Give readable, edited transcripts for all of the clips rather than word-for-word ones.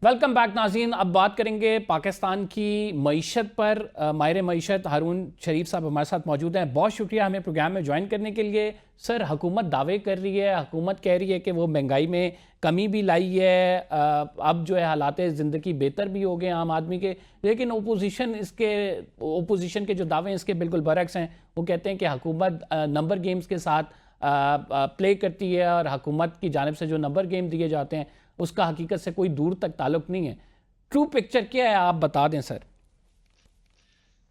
Welcome back नाज़रीन। अब बात करेंगे पाकिस्तान की मईशत पर। माहिर मईशत हारून शरीफ साहब हमारे साथ मौजूद हैं। बहुत शुक्रिया हमें प्रोग्राम में ज्वाइन करने के लिए। सर, हुकूमत दावे कर रही है, हुकूमत कह रही है कि वो महंगाई में कमी भी लाई है, अब जो है हालात ज़िंदगी बेहतर भी हो गए आम आदमी के, लेकिन ओपोजिशन के जो दावे हैं इसके बिल्कुल बरक्स हैं। वो कहते हैं कि हुकूमत नंबर गेम्स के साथ प्ले करती है और हुकूमत की जानिब से जो नंबर गेम दिए जाते हैं उसका हकीकत से कोई दूर तक ताल्लुक नहीं है। ट्रू पिक्चर क्या है, आप बता दें सर।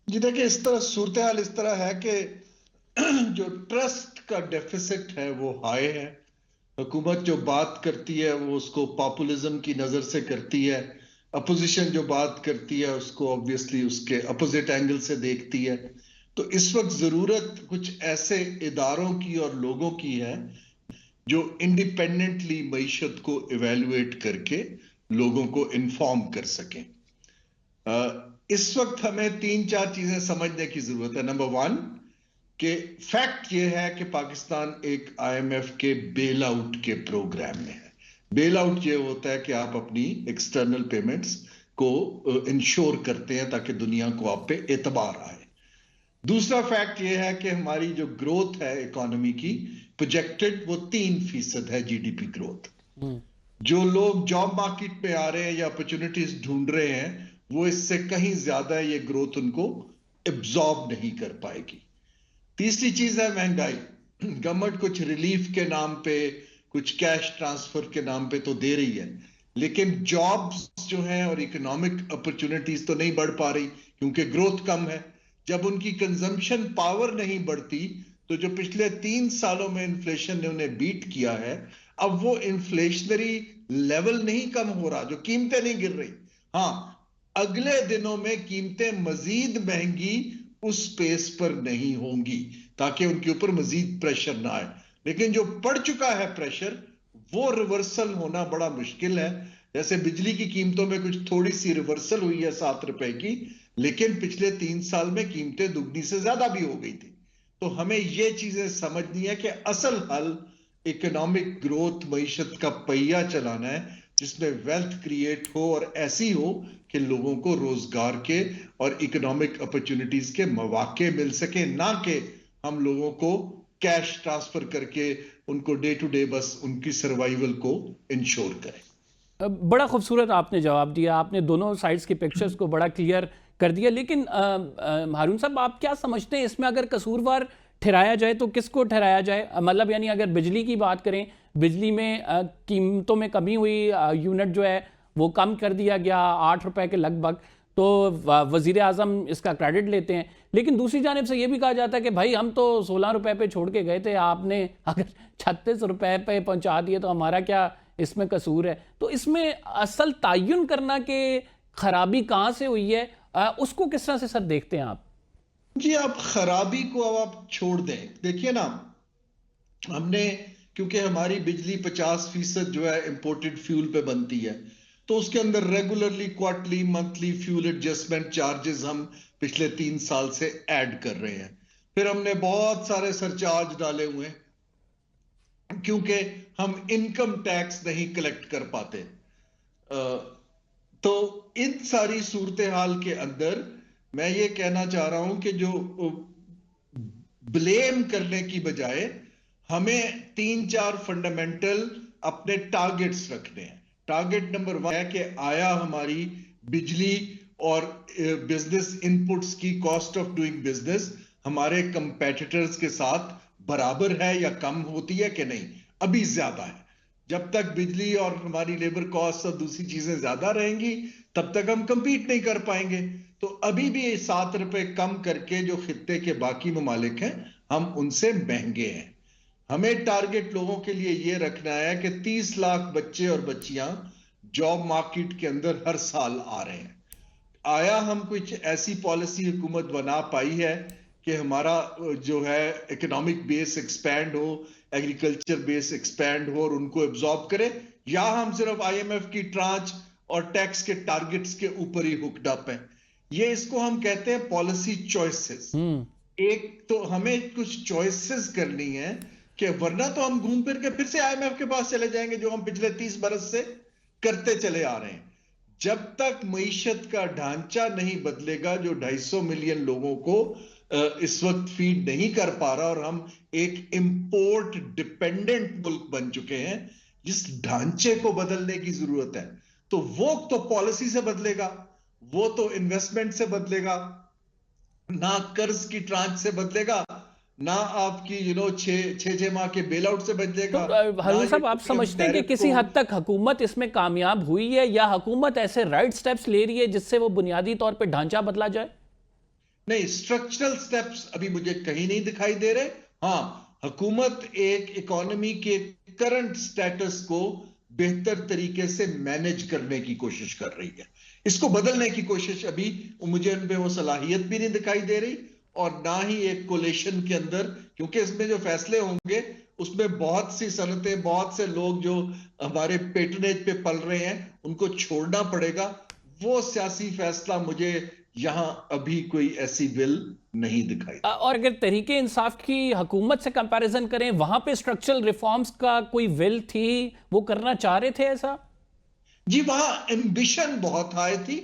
जी देखिए, इस तरह सूरत हाल इस तरह है कि जो ट्रस्ट का डेफिसिट है वो हाई है। हुकूमत जो बात करती है वो उसको पॉपुलिज्म की नजर से करती है। अपोजिशन जो बात करती है उसको ऑब्वियसली उसके अपोजिट एंगल से देखती है। तो इस वक्त जरूरत कुछ ऐसे इदारों की और लोगों की है जो इंडिपेंडेंटली मईशत को इवेलुएट करके लोगों को इन्फॉर्म कर सकें। इस वक्त हमें तीन चार चीजें समझने की जरूरत है। नंबर वन, कि फैक्ट यह है कि पाकिस्तान एक आईएमएफ के बेल आउट के प्रोग्राम में है। बेल आउट ये होता है कि आप अपनी एक्सटर्नल पेमेंट्स को इंश्योर करते हैं ताकि दुनिया को आप पे एतबार आए। दूसरा फैक्ट यह है कि हमारी जो ग्रोथ है इकोनॉमी की प्रोजेक्टेड वो 3% है जीडीपी ग्रोथ। जो लोग जॉब मार्केट में आ रहे हैं या अपॉर्चुनिटीज ढूंढ रहे हैं वो इससे कहीं ज्यादा ये ग्रोथ उनको एब्जॉर्ब नहीं कर पाएगी। तीसरी चीज है महंगाई। गवर्नमेंट कुछ रिलीफ के नाम पे, कुछ कैश ट्रांसफर के नाम पे तो दे रही है, लेकिन जॉब्स जो हैं और इकोनॉमिक अपॉर्चुनिटीज तो नहीं बढ़ पा रही क्योंकि ग्रोथ कम है। जब उनकी कंजम्पशन पावर नहीं बढ़ती तो जो पिछले 3 सालों में इन्फ्लेशन ने उन्हें बीट किया है, अब वो इन्फ्लेशनरी लेवल नहीं कम हो रहा, जो कीमतें नहीं गिर रही। हाँ, अगले दिनों में कीमतें मजीद महंगी उस पेस पर नहीं होंगी ताकि उनके ऊपर मजीद प्रेशर ना आए। लेकिन जो पड़ चुका है प्रेशर वो रिवर्सल होना बड़ा मुश्किल है। जैसे बिजली की कीमतों में कुछ थोड़ी सी रिवर्सल हुई है 7 रुपए की, लेकिन पिछले 3 साल में कीमतें दुगनी से ज्यादा भी हो गई थी। तो हमें ये चीजें समझनी है कि असल हल इकोनॉमिक ग्रोथ, मईशत का पहिया चलाना है जिसमें वेल्थ क्रिएट हो और ऐसी हो कि लोगों को रोजगार के और इकोनॉमिक अपॉर्चुनिटीज के मौके मिल सके, ना कि हम लोगों को कैश ट्रांसफर करके उनको डे टू डे बस उनकी सर्वाइवल को इंश्योर करें। बड़ा खूबसूरत आपने जवाब दिया। आपने दोनों साइड्स के पिक्चर्स को बड़ा क्लियर कर दिया। लेकिन हारून साहब, आप क्या समझते हैं इसमें अगर कसूरवार ठहराया जाए तो किसको ठहराया जाए? मतलब यानी अगर बिजली की बात करें, बिजली में कीमतों में कमी हुई, यूनिट जो है वो कम कर दिया गया 8 रुपए के लगभग, तो वज़ीर आज़म इसका क्रेडिट लेते हैं। लेकिन दूसरी जानिब से ये भी कहा जाता है कि भाई हम तो 16 रुपए पे छोड़ के गए थे, आपने अगर 36 रुपए पे पहुंचा दिए तो हमारा क्या इसमें कसूर है? तो इसमें असल तयन करना कि खराबी कहाँ से हुई है, उसको किस तरह से सर देखते हैं आप? जी, आप खराबी को अब आप छोड़ दें। देखिए ना, हमने, क्योंकि हमारी बिजली 50% जो है इंपोर्टेड फ्यूल पे बनती है, तो उसके अंदर regularly quarterly monthly fuel adjustment charges हम पिछले 3 साल से ऐड कर रहे हैं। फिर हमने बहुत सारे सरचार्ज डाले हुए हैं क्योंकि हम इनकम टैक्स नहीं कलेक्ट कर पाते। तो इन सारी सूरत हाल के अंदर मैं ये कहना चाह रहा हूं कि जो ब्लेम करने की बजाय हमें 3-4 फंडामेंटल अपने टारगेट्स रखने हैं। टारगेट नंबर 1 है कि आया हमारी बिजली और बिजनेस इनपुट्स की कॉस्ट ऑफ डूइंग बिजनेस हमारे कंपेटिटर्स के साथ बराबर है या कम होती है कि नहीं? अभी ज्यादा है। जब तक बिजली और हमारी लेबर कॉस्ट और दूसरी चीजें ज्यादा रहेंगी तब तक हम कंपीट नहीं कर पाएंगे। तो अभी भी 7 रुपए कम करके जो खित्ते के बाकी ममालिक हैं हम उनसे महंगे हैं। हमें टारगेट लोगों के लिए यह रखना है कि 30 लाख बच्चे और बच्चियां जॉब मार्केट के अंदर हर साल आ रहे हैं। आया हम कुछ ऐसी पॉलिसी हुकूमत बना पाई है कि हमारा जो है इकोनॉमिक बेस एक्सपैंड हो, एग्रीकल्चर बेस एक्सपैंड हो और उनको एब्जॉर्ब करे, या हम सिर्फ आईएमएफ की ट्रांच और टैक्स के टारगेट्स के ऊपर ही हुक्ड अप है? ये इसको हम कहते हैं पॉलिसी चॉइसेस। एक तो हमें कुछ चॉइसेस करनी है कि वरना तो हम घूम फिर के फिर से आईएमएफ के पास चले जाएंगे जो हम पिछले 30 बरस से करते चले आ रहे हैं। जब तक मईशत का ढांचा नहीं बदलेगा, जो 250 मिलियन लोगों को इस वक्त फीड नहीं कर पा रहा, और हम एक इंपोर्ट डिपेंडेंट मुल्क बन चुके हैं, जिस ढांचे को बदलने की जरूरत है, तो वो तो पॉलिसी से बदलेगा, वो तो इन्वेस्टमेंट से बदलेगा, ना कर्ज की ट्रांच से बदलेगा, ना आपकी छह माह के बेल आउट से तो बदलेगा, ना हारून ये साहब, आप कि हम समझते हैं कि टैरिफ किसी को। हद तक हुकूमत इसमें कामयाब हुई है, या हुकूमत ऐसे राइट स्टेप्स ले रही है जिससे वो बुनियादी तौर पे ढांचा बदला जाए? नहीं, स्ट्रक्चरल स्टेप्स अभी मुझे कहीं नहीं दिखाई दे रहे। हाँ, हुकूमत एक इकोनॉमी के करंट स्टेटस को बेहतर तरीके से मैनेज करने की कोशिश कर रही है। इसको बदलने की कोशिश अभी मुझे उनमें वो सलाहियत भी नहीं दिखाई दे रही, और ना ही एक कोलेशन के अंदर, क्योंकि इसमें जो फैसले होंगे उसमें बहुत सी सनतें, बहुत से लोग जो हमारे पेटनेज पे पल रहे हैं, उनको छोड़ना पड़ेगा। वो सियासी फैसला मुझे यहां अभी कोई ऐसी विल नहीं दिखाई दे। और अगर तहरीके इंसाफ की हुकूमत से कंपैरिजन करें, वहां पे स्ट्रक्चरल रिफॉर्म्स का कोई विल थी, वो करना चाह रहे थे ऐसा? जी, वहां एम्बिशन बहुत हाई थी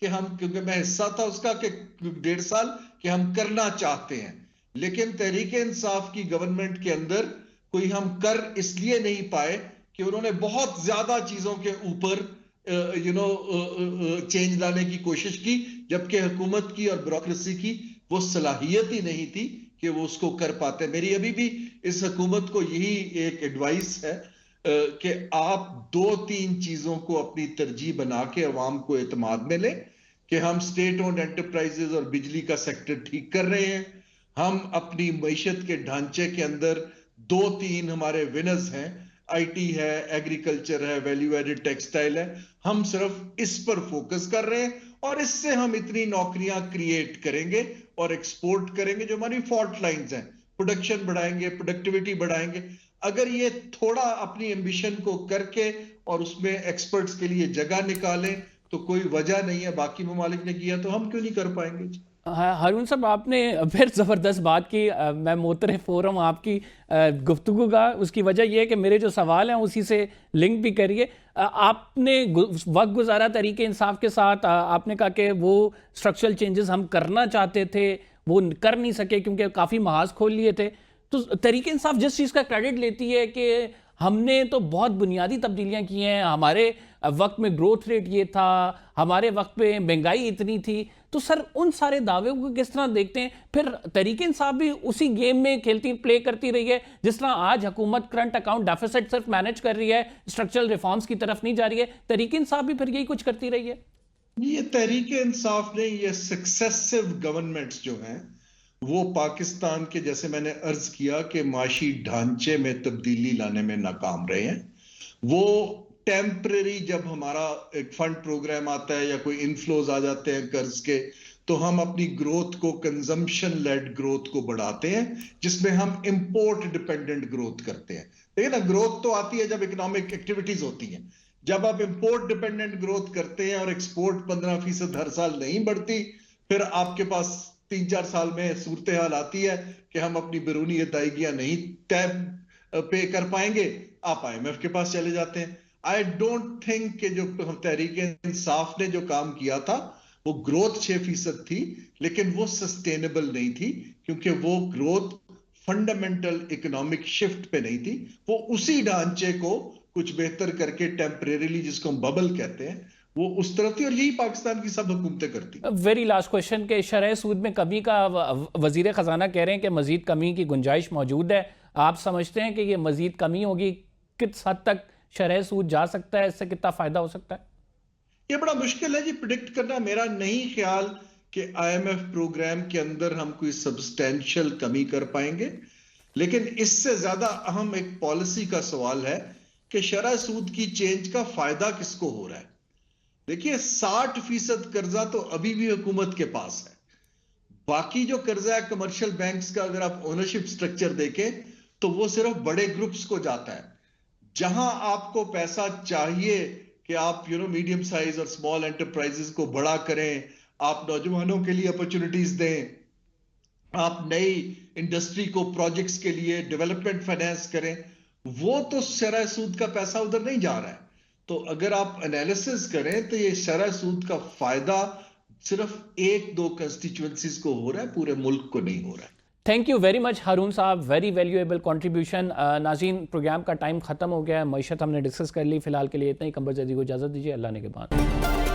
कि हम, क्योंकि मैं हिस्सा था उसका कि 1.5 साल कि हम करना चाहते हैं, लेकिन तहरीके इंसाफ की गवर्नमेंट के अंदर कोई हम कर इसलिए नहीं पाए कि उन्होंने बहुत ज्यादा चीजों के ऊपर चेंज लाने की कोशिश की, जबकि हुकूमत की और ब्यूरोक्रेसी की वो सलाहियत ही नहीं थी कि वो उसको कर पाते। मेरी अभी भी इस हुकूमत को यही एक एडवाइस है कि आप 2-3 चीजों को अपनी तरजीह बना के अवाम को एतमाद में लें कि हम स्टेट ओन्ड एंटरप्राइजेज और बिजली का सेक्टर ठीक कर रहे हैं, हम अपनी मईशत के ढांचे के अंदर 2-3 हमारे विनर्स हैं, आईटी है, एग्रीकल्चर है, वैल्यू एडेड टेक्सटाइल है, हम सिर्फ इस पर फोकस कर रहे हैं, और इससे हम इतनी नौकरियां क्रिएट करेंगे और एक्सपोर्ट करेंगे, जो हमारी फॉल्ट लाइंस हैं, प्रोडक्शन बढ़ाएंगे, प्रोडक्टिविटी बढ़ाएंगे। अगर ये थोड़ा अपनी एम्बिशन को करके और उसमें एक्सपर्ट्स के लिए जगह निकालें, तो कोई वजह नहीं है, बाकी ममालिक ने किया तो हम क्यों नहीं कर पाएंगे। हारून साहब, आपने फिर ज़बरदस्त बात की। मैं मोतरफ़ हो रहा हूँ आपकी गुफ्तगू का। उसकी वजह यह है कि मेरे जो सवाल हैं उसी से लिंक भी करिए। आपने वक्त गुजारा तरीके इंसाफ के साथ। आपने कहा कि वो स्ट्रक्चरल चेंजेस हम करना चाहते थे, वो कर नहीं सके क्योंकि काफ़ी महाज खोल लिए थे। तो तरीके इंसाफ जिस चीज़ का क्रेडिट लेती है कि हमने तो बहुत बुनियादी तब्दीलियां की हैं, हमारे वक्त में ग्रोथ रेट ये था, हमारे वक्त में महंगाई इतनी थी, तो सर उन सारे दावे को किस तरह देखते हैं? फिर तहरीक इंसाफ भी उसी गेम में प्ले करती रही है जिस तरह आज हुकूमत करंट अकाउंट डेफिसिट सिर्फ मैनेज कर रही है, स्ट्रक्चरल रिफॉर्म्स की तरफ नहीं जा रही है। तहरीक इंसाफ भी फिर यही कुछ करती रही है। ये तहरीक इंसाफ ने, ये सक्सेसिव गवर्नमेंट्स जो हैं, वो पाकिस्तान के, जैसे मैंने अर्ज किया कि माशी ढांचे में तब्दीली लाने में नाकाम रहे हैं। वो टेम्पररी, जब हमारा एक फंड प्रोग्राम आता है या कोई इनफ्लोज आ जाते हैं कर्ज के, तो हम अपनी ग्रोथ को, कंजम्पशन लेड ग्रोथ को बढ़ाते हैं, जिसमें हम इंपोर्ट डिपेंडेंट ग्रोथ करते हैं। देखिए ना, ग्रोथ तो आती है जब इकोनॉमिक एक्टिविटीज होती हैं। जब आप इंपोर्ट डिपेंडेंट ग्रोथ करते हैं और एक्सपोर्ट 15% हर साल नहीं बढ़ती, फिर आपके पास 3-4 साल में सूरत हाल आती है कि हम अपनी बैरूनी अदायगियां नहीं तय पे कर पाएंगे, आप आईएमएफ के पास चले जाते हैं। आई डोंट थिंक कि जो तहरीक इंसाफ ने जो काम किया था, वो ग्रोथ 6% थी, लेकिन वो सस्टेनेबल नहीं थी, क्योंकि वो ग्रोथ फंडामेंटल इकोनॉमिक शिफ्ट पे नहीं थी। वो उसी ढांचे को कुछ बेहतर करके टेम्परेरीली, जिसको हम बबल कहते हैं, वो उस तरफ थी, और यही पाकिस्तान की सब हुकूमतें करती। वेरी लास्ट क्वेश्चन के शरह सूद में कमी का वजीर खजाना कह रहे हैं कि मजीद कमी की गुंजाइश मौजूद है। आप समझते हैं कि ये मजीद कमी होगी? किस हद तक शरह सूद जा सकता है? इससे कितना फायदा हो सकता है? ये बड़ा मुश्किल है जी प्रिडिक्ट करना। मेरा नहीं ख्याल कि आईएमएफ प्रोग्राम के अंदर हम कोई सब्सटेंशियल कमी कर पाएंगे, लेकिन इससे ज्यादा अहम एक पॉलिसी का सवाल है कि शरह सूद की चेंज का फायदा किसको हो रहा है। देखिए, 60% कर्जा तो अभी भी हुकूमत के पास है। बाकी जो कर्जा है कमर्शियल बैंक्स का, अगर आप ओनरशिप स्ट्रक्चर देखें, तो वो सिर्फ बड़े ग्रुप्स को जाता है। जहां आपको पैसा चाहिए कि आप मीडियम साइज और स्मॉल एंटरप्राइजेस को बड़ा करें, आप नौजवानों के लिए अपॉर्चुनिटीज दें, आप नई इंडस्ट्री को प्रोजेक्ट्स के लिए डेवलपमेंट फाइनेंस करें, वो तो शरह सूद का पैसा उधर नहीं जा रहा है। तो अगर आप एनालिसिस करें तो ये शरह सूद का फायदा सिर्फ एक दो कंस्टिट्यूएंसीज को हो रहा है, पूरे मुल्क को नहीं हो रहा है। थैंक यू वेरी मच हारून साहब, वेरी वैल्यूएबल कंट्रीब्यूशन। नाज़रीन, प्रोग्राम का टाइम ख़त्म हो गया है, मैशत हमने डिस्कस कर ली। फिलहाल के लिए इतना ही। कंबर जदी को इजाज़त दीजिए, अल्लाह ने के बाद।